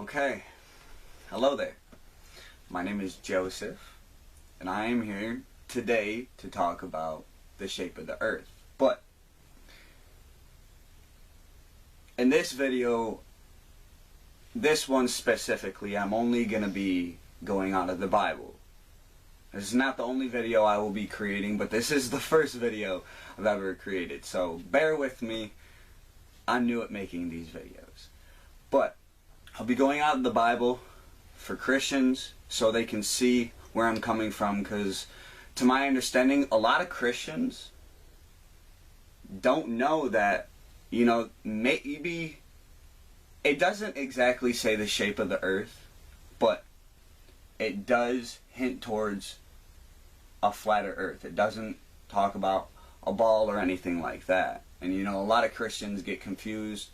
Okay, hello there. My name is Joseph, and I am here today to talk about the shape of the earth. But in this video, this one specifically, I'm only going to be going out of the Bible. This is not the only video I will be creating, but this is the first video I've ever created. So bear with me. I'm new at making these videos. But I'll be going out of the Bible for Christians so they can see where I'm coming from, because to my understanding, a lot of Christians don't know that, maybe it doesn't exactly say the shape of the earth, but it does hint towards a flatter earth. It doesn't talk about a ball or anything like that. And a lot of Christians get confused.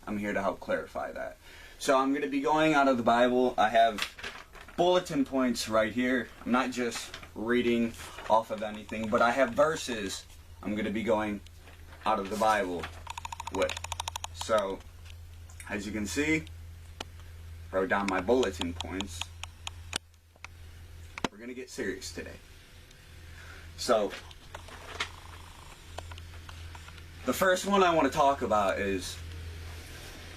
I'm here to help clarify that. So I'm going to be going out of the Bible. I have bulletin points right here. I'm not just reading off of anything, but I have verses I'm going to be going out of the Bible with. So, as you can see, wrote down my bulletin points. We're going to get serious today. So, the first one I want to talk about is,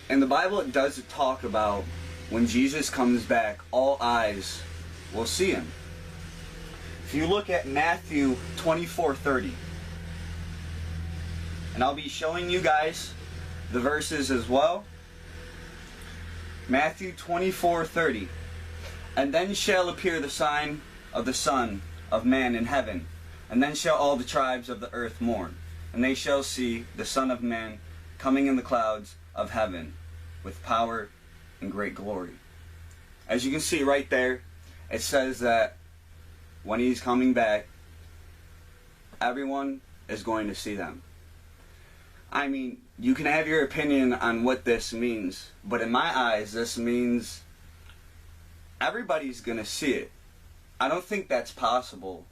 in the Bible it does talk about when Jesus comes back, all eyes will see him. If you look at Matthew 24:30, and I'll be showing you guys the verses as well. Matthew 24:30, and then shall appear the sign of the Son of Man in heaven, and then shall all the tribes of the earth mourn, and they shall see the Son of Man coming in the clouds of heaven with power and great glory. As you can see right there, it says that when he's coming back, everyone is going to see them. I mean, you can have your opinion on what this means, but in my eyes, this means everybody's going to see it. I don't think that's possible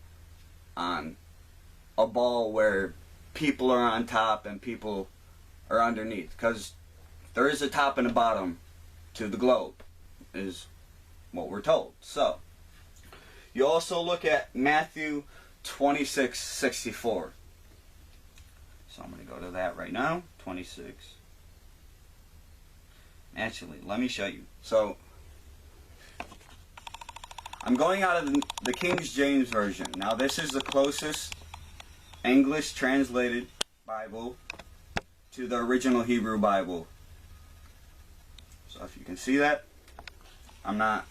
on a ball where people are on top and people are underneath, because there is a top and a bottom to the globe, is what we're told. So, you also look at Matthew 26:64. So I'm going to go to that right now. 26. Actually, let me show you. So, I'm going out of the King James Version. Now, this is the closest English translated Bible to the original Hebrew Bible. So if you can see that, I'm not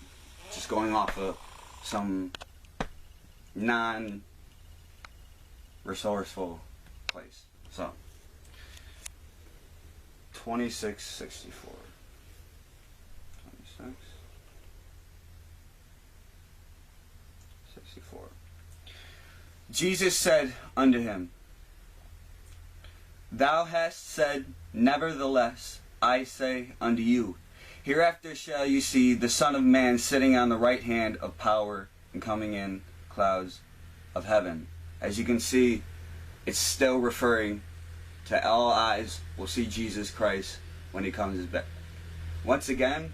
just going off of some non-resourceful place. So, 26:64. 26:64. Jesus said unto him, Thou hast said, nevertheless, I say unto you, hereafter shall you see the Son of Man sitting on the right hand of power and coming in clouds of heaven. As you can see, it's still referring to all eyes will see Jesus Christ when he comes back. Once again,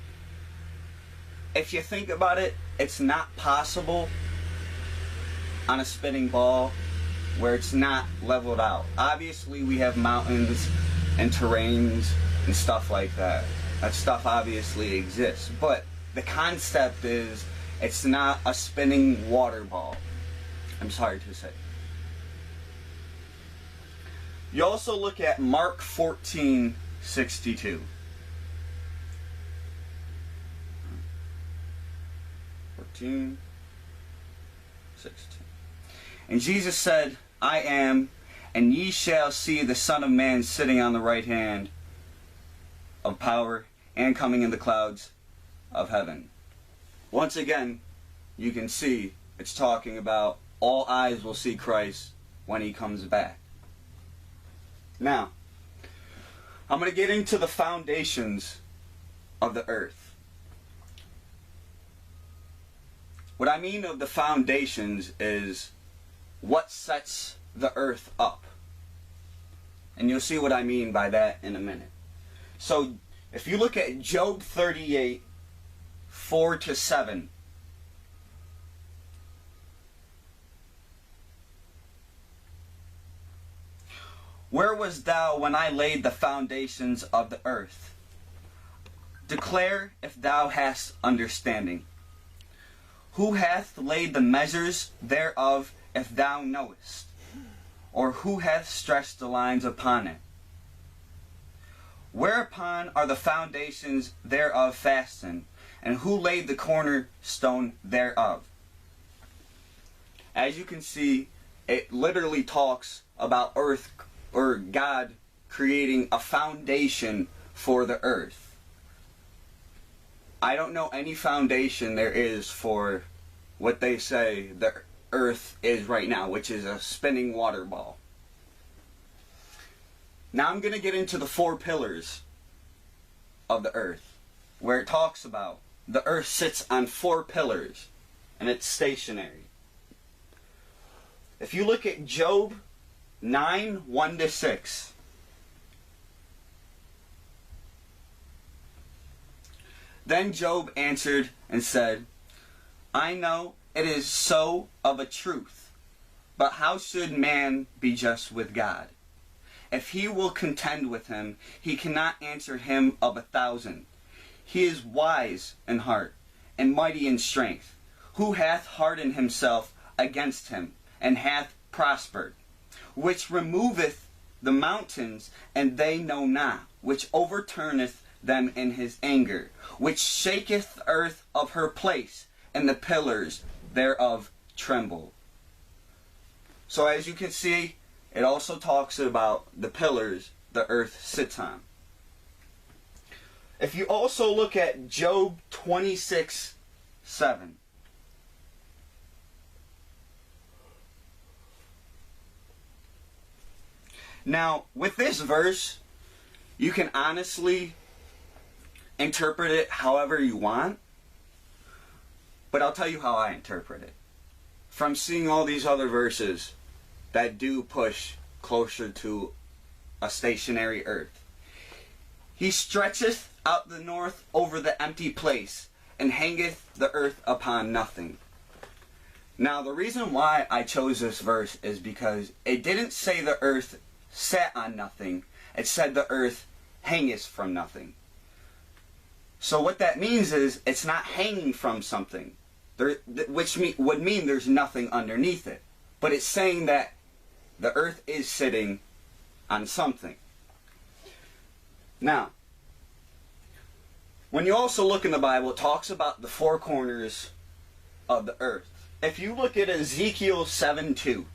if you think about it, it's not possible on a spinning ball where it's not leveled out. Obviously, we have mountains and terrains and stuff like that. That stuff obviously exists, but the concept is it's not a spinning water ball. I'm sorry to say. You also look at Mark 14:62. 14:62. And Jesus said, I am, and ye shall see the Son of Man sitting on the right hand of power and coming in the clouds of heaven. Once again, you can see it's talking about all eyes will see Christ when he comes back. Now, I'm going to get into the foundations of the earth. What I mean of the foundations is what sets the earth up. And you'll see what I mean by that in a minute. So, if you look at Job 38, 4-7. Where was thou when I laid the foundations of the earth? Declare if thou hast understanding. Who hath laid the measures thereof, if thou knowest? Or who hath stretched the lines upon it? Whereupon are the foundations thereof fastened, and who laid the cornerstone thereof? As you can see, it literally talks about earth, or God creating a foundation for the earth. I don't know any foundation there is for what they say the earth is right now, which is a spinning water ball. Now I'm going to get into the 4 pillars of the earth, where it talks about the earth sits on 4 pillars and it's stationary. If you look at Job 9:1-6, then Job answered and said, I know it is so of a truth, but how should man be just with God? If he will contend with him, he cannot answer him of 1,000. He is wise in heart, and mighty in strength. Who hath hardened himself against him, and hath prospered? Which removeth the mountains, and they know not, which overturneth them in his anger, which shaketh the earth of her place, and the pillars thereof tremble. So as you can see, it also talks about the pillars the earth sits on. If you also look at Job 26:7. Now, with this verse, you can honestly interpret it however you want, but I'll tell you how I interpret it. From seeing all these other verses that do push closer to a stationary earth. He stretcheth out the north over the empty place, and hangeth the earth upon nothing. Now, the reason why I chose this verse is because it didn't say the earth sat on nothing. It said the earth hangeth from nothing. So what that means is it's not hanging from something, which would mean there's nothing underneath it. But it's saying that the earth is sitting on something. Now, when you also look in the Bible, it talks about the 4 corners of the earth. If you look at Ezekiel 7:2,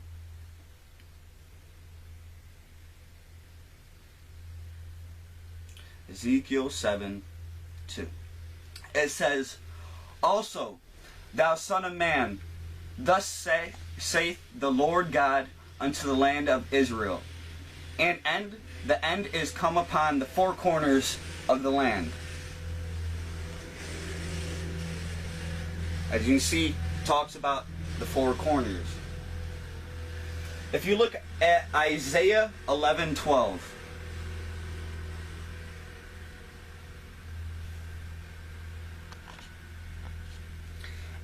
Ezekiel 7:2, it says, Also, thou son of man, thus saith the Lord God unto the land of Israel, and the end is come upon the 4 corners of the land. As you can see, it talks about the 4 corners. If you look at Isaiah 11:12,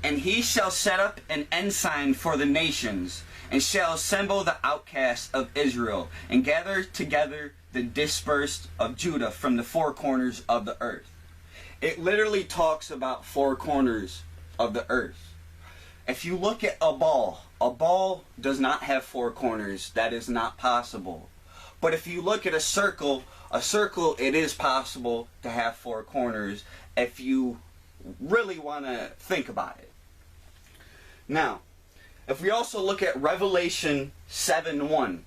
and he shall set up an ensign for the nations, and shall assemble the outcasts of Israel, and gather together the dispersed of Judah from the 4 corners of the earth. It literally talks about 4 corners of the earth. If you look at a ball does not have 4 corners. That is not possible. But if you look at a circle, it is possible to have 4 corners if you really want to think about it. Now, if we also look at Revelation 7:1,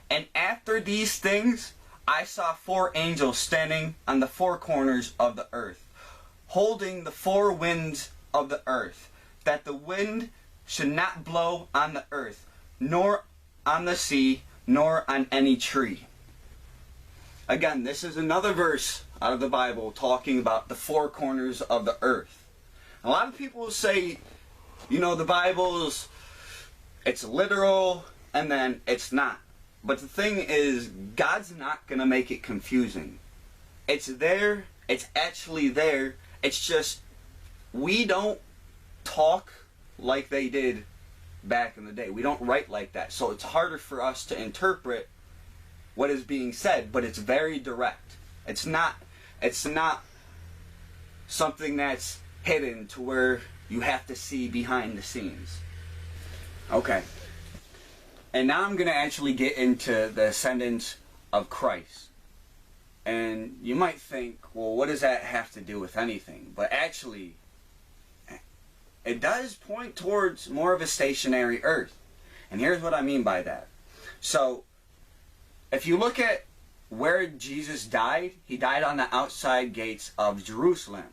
and after these things I saw 4 angels standing on the 4 corners of the earth, holding the 4 winds of the earth, that the wind should not blow on the earth, nor on the sea, nor on any tree. Again, this is another verse out of the Bible talking about the 4 corners of the earth. A lot of people will say, the Bible's, it's literal, and then it's not. But the thing is, God's not going to make it confusing. It's there. It's actually there. It's just we don't talk like they did back in the day. We don't write like that. So it's harder for us to interpret what is being said, but it's very direct. It's not something that's hidden to where you have to see behind the scenes. Okay. And now I'm going to actually get into the ascendance of Christ. And you might think, well, what does that have to do with anything? But actually, it does point towards more of a stationary earth. And here's what I mean by that. So, if you look at where Jesus died, he died on the outside gates of Jerusalem.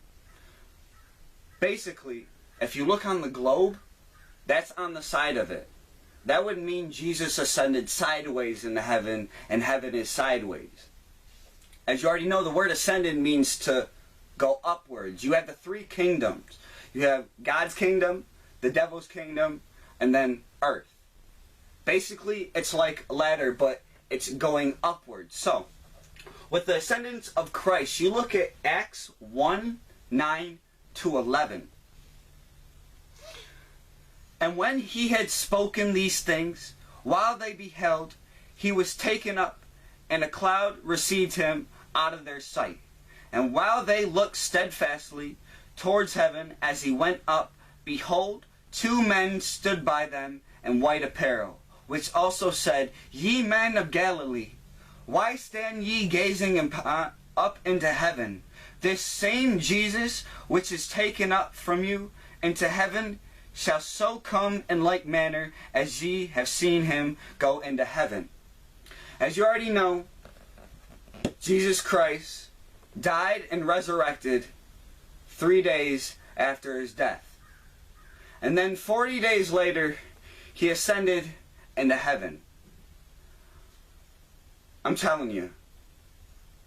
Basically, if you look on the globe, that's on the side of it. That would mean Jesus ascended sideways into heaven, and heaven is sideways. As you already know, the word ascended means to go upwards. You have the three kingdoms. You have God's kingdom, the devil's kingdom, and then earth. Basically, it's like a ladder, but it's going upwards. So, with the ascendance of Christ, you look at Acts 1:9-11. And when he had spoken these things, while they beheld, he was taken up, and a cloud received him out of their sight. And while they looked steadfastly towards heaven as he went up, behold, two men stood by them in white apparel, which also said, Ye men of Galilee, why stand ye gazing up into heaven? This same Jesus, which is taken up from you into heaven, shall so come in like manner as ye have seen him go into heaven. As you already know, Jesus Christ died and resurrected 3 days after his death. And then 40 days later, he ascended into heaven. I'm telling you,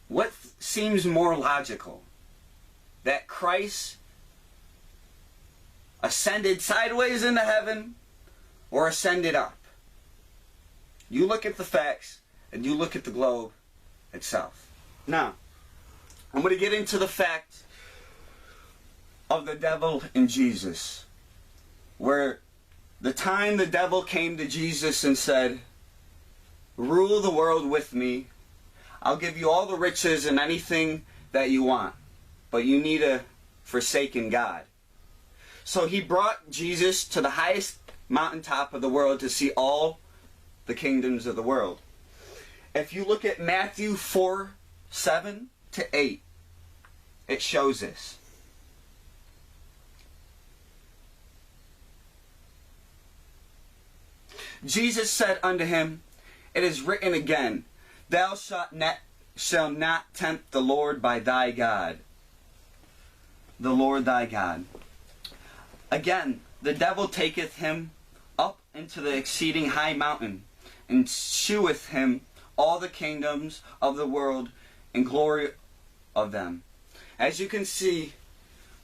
what seems more logical? That Christ ascended sideways into heaven or ascended up? You look at the facts and you look at the globe itself. Now, I'm going to get into the fact of the devil and Jesus, where the time the devil came to Jesus and said, rule the world with me, I'll give you all the riches and anything that you want, but you need to forsaken God. So he brought Jesus to the highest mountaintop of the world to see all the kingdoms of the world. If you look at Matthew 4:7-8, it shows this. Jesus said unto him, It is written again, Thou shalt not tempt the Lord by thy God, the Lord thy God. Again, the devil taketh him up into the exceeding high mountain, and sheweth him all the kingdoms of the world and glory of them. As you can see,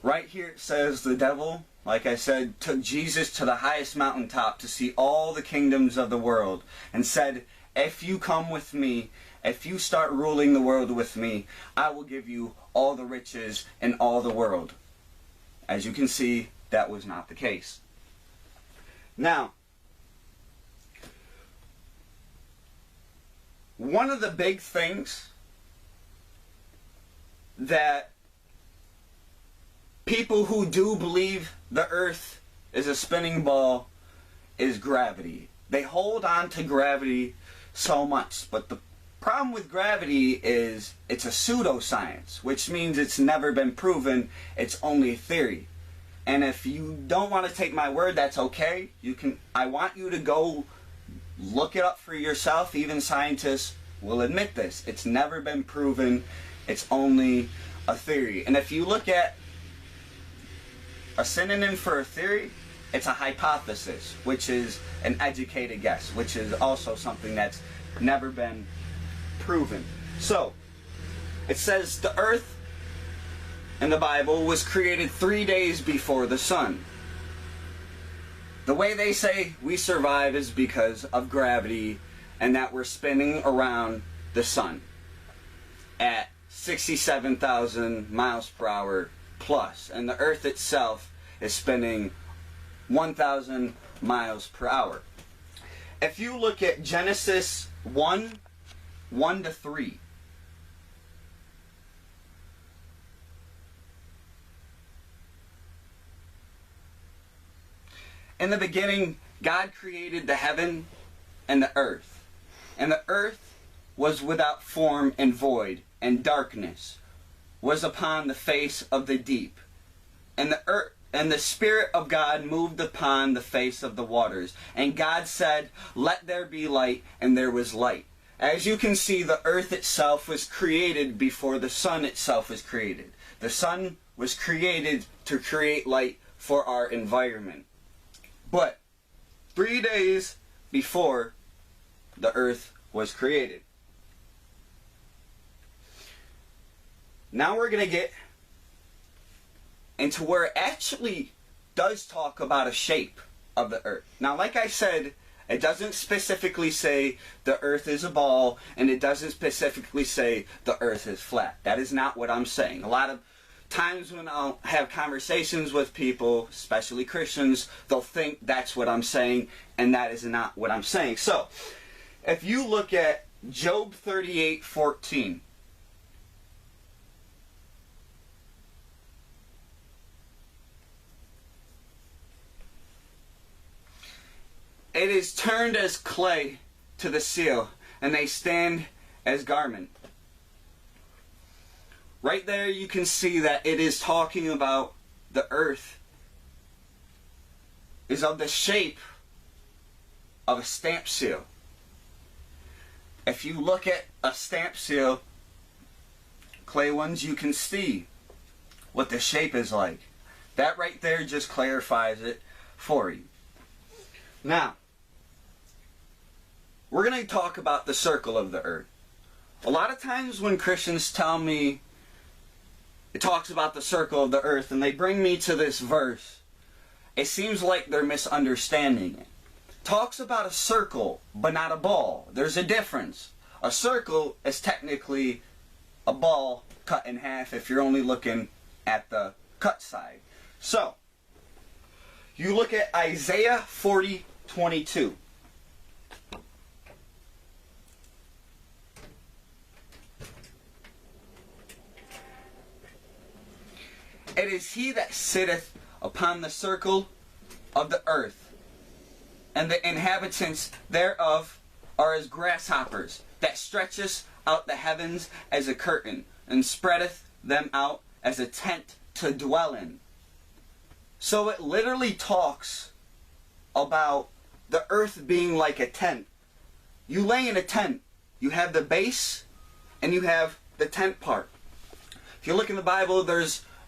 right here it says the devil, like I said, took Jesus to the highest mountaintop to see all the kingdoms of the world, and said, if you come with me, if you start ruling the world with me, I will give you all the riches in all the world. As you can see, that was not the case. Now, one of the big things that people who do believe the earth is a spinning ball is gravity. They hold on to gravity so much, but the problem with gravity is it's a pseudoscience, which means it's never been proven, it's only theory. And if you don't want to take my word, that's okay. I want you to go look it up for yourself. Even scientists will admit this. It's never been proven. It's only a theory. And if you look at a synonym for a theory, it's a hypothesis, which is an educated guess, which is also something that's never been proven. So, it says the earth in the Bible was created 3 days before the sun. The way they say we survive is because of gravity and that we're spinning around the sun at 67,000 miles per hour plus, and the Earth itself is spinning 1,000 miles per hour. If you look at Genesis 1:1-3, in the beginning, God created the heaven and the earth. And the earth was without form and void, and darkness was upon the face of the deep. And the Spirit of God moved upon the face of the waters. And God said, "Let there be light," and there was light. As you can see, the earth itself was created before the sun itself was created. The sun was created to create light for our environment. But 3 days before the earth was created. Now we're going to get into where it actually does talk about a shape of the earth. Now, like I said, it doesn't specifically say the earth is a ball, and it doesn't specifically say the earth is flat. That is not what I'm saying. A lot of times when I'll have conversations with people, especially Christians, they'll think that's what I'm saying, and that is not what I'm saying. So, if you look at Job 38:14, it is turned as clay to the seal, and they stand as garment. Right there you can see that it is talking about the earth is of the shape of a stamp seal. If you look at a stamp seal, clay ones, you can see what the shape is like. That right there just clarifies it for you. Now, we're going to talk about the circle of the earth. A lot of times when Christians tell me it talks about the circle of the earth and they bring me to this verse, it seems like they're misunderstanding it. It talks about a circle, but not a ball. There's a difference. A circle is technically a ball cut in half if you're only looking at the cut side. So, you look at Isaiah 40:22. It is he that sitteth upon the circle of the earth, and the inhabitants thereof are as grasshoppers, that stretcheth out the heavens as a curtain, and spreadeth them out as a tent to dwell in. So it literally talks about the earth being like a tent. You lay in a tent. You have the base, and you have the tent part. If you look in the Bible,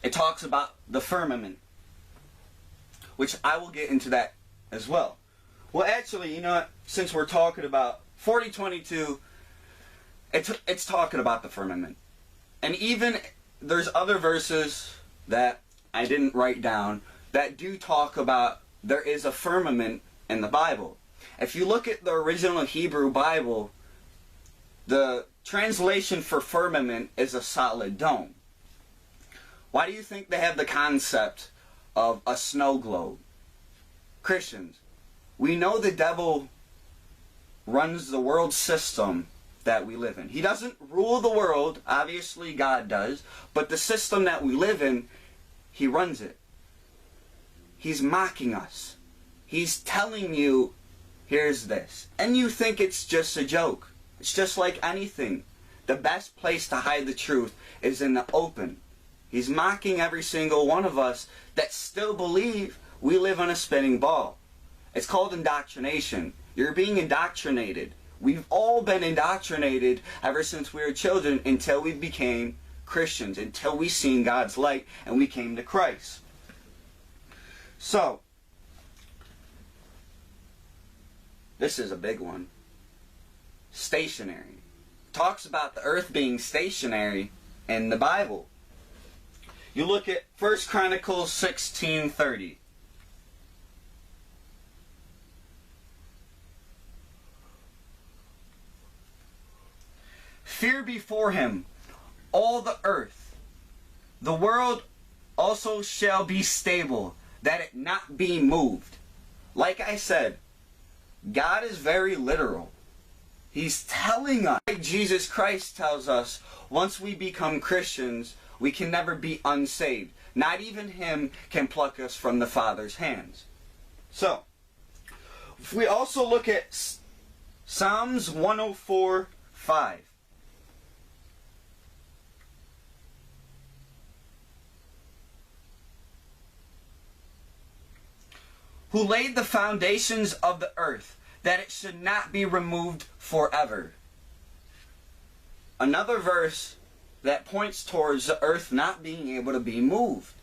it talks about the firmament, which I will get into that as well. Well, actually, you know what? Since we're talking about 40:22, it's talking about the firmament. And even there's other verses that I didn't write down that do talk about there is a firmament in the Bible. If you look at the original Hebrew Bible, the translation for firmament is a solid dome. Why do you think they have the concept of a snow globe? Christians, we know the devil runs the world system that we live in. He doesn't rule the world, obviously God does, but the system that we live in, he runs it. He's mocking us. He's telling you, here's this. And you think it's just a joke. It's just like anything. The best place to hide the truth is in the open. He's mocking every single one of us that still believe we live on a spinning ball. It's called indoctrination. You're being indoctrinated. We've all been indoctrinated ever since we were children until we became Christians, until we seen God's light and we came to Christ. So, this is a big one. Stationary. Talks about the earth being stationary in the Bible. You look at 1 Chronicles 16:30. Fear before him all the earth. The world also shall be stable, that it not be moved. Like I said, God is very literal. He's telling us, like Jesus Christ tells us, once we become Christians, we can never be unsaved. Not even him can pluck us from the Father's hands. So, if we also look at Psalms 104:5. Who laid the foundations of the earth, that it should not be removed forever. Another verse that points towards the earth not being able to be moved.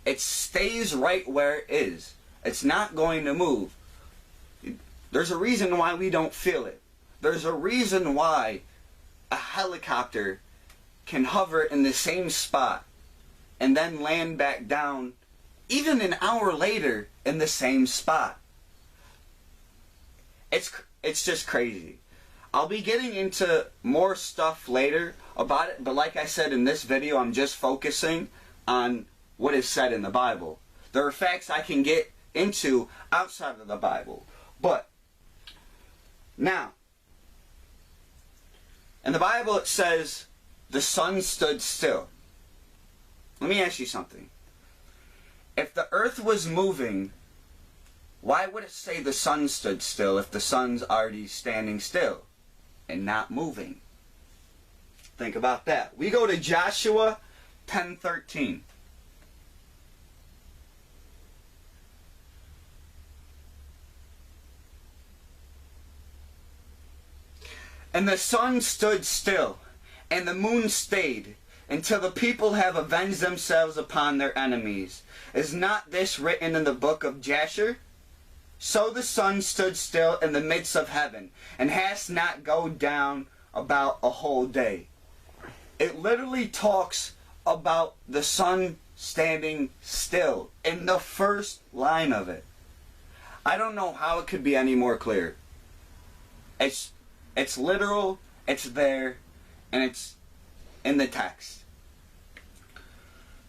It stays right where it is. It's not going to move. There's a reason why we don't feel it. There's a reason why a helicopter can hover in the same spot and then land back down even an hour later in the same spot. It's just crazy. I'll be getting into more stuff later about it, but like I said in this video, I'm just focusing on what is said in the Bible. There are facts I can get into outside of the Bible. But now, in the Bible it says, the sun stood still. Let me ask you something. If the earth was moving, why would it say the sun stood still if the sun's already standing still and not moving? Think about that. We go to Joshua 10:13. And the sun stood still, and the moon stayed, until the people have avenged themselves upon their enemies. Is not this written in the book of Jasher? So the sun stood still in the midst of heaven, and has not go down about a whole day. It literally talks about the sun standing still in the first line of it. I don't know how it could be any more clear. It's literal, it's there, and it's in the text.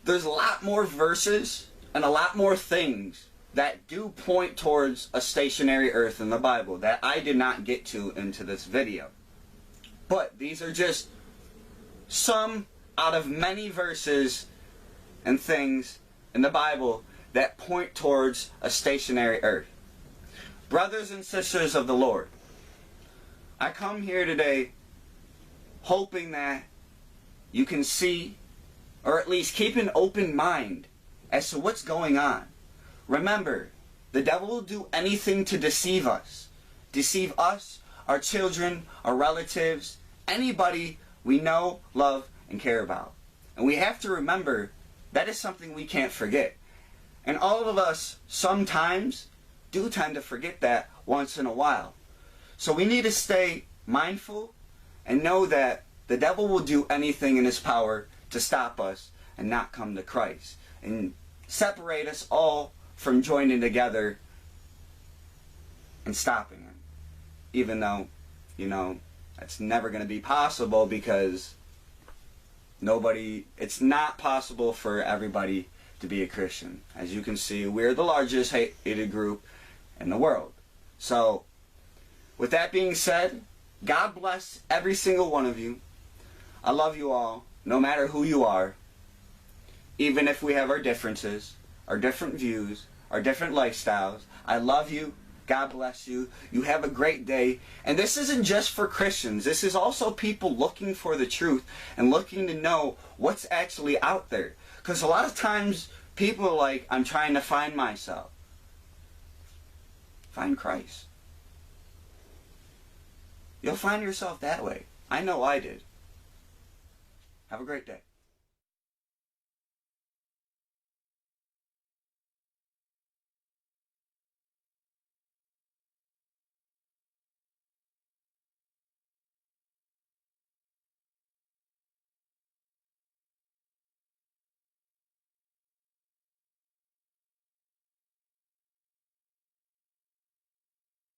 There's a lot more verses and a lot more things that do point towards a stationary earth in the Bible that I did not get to into this video. But these are just some out of many verses and things in the Bible that point towards a stationary earth. Brothers and sisters of the Lord, I come here today hoping that you can see, or at least keep an open mind as to what's going on. Remember, the devil will do anything to deceive us. Deceive us, our children, our relatives, anybody we know, love, and care about. And we have to remember that is something we can't forget. And all of us sometimes do tend to forget that once in a while. So we need to stay mindful and know that the devil will do anything in his power to stop us and not come to Christ and separate us all from joining together and stopping him. Even though, that's never going to be possible because it's not possible for everybody to be a Christian. As you can see, we're the largest hated group in the world. So, with that being said, God bless every single one of you. I love you all, no matter who you are. Even if we have our differences, our different views, our different lifestyles. I love you. God bless you. You have a great day. And this isn't just for Christians. This is also people looking for the truth and looking to know what's actually out there. Because a lot of times people are like, I'm trying to find myself. Find Christ. You'll find yourself that way. I know I did. Have a great day.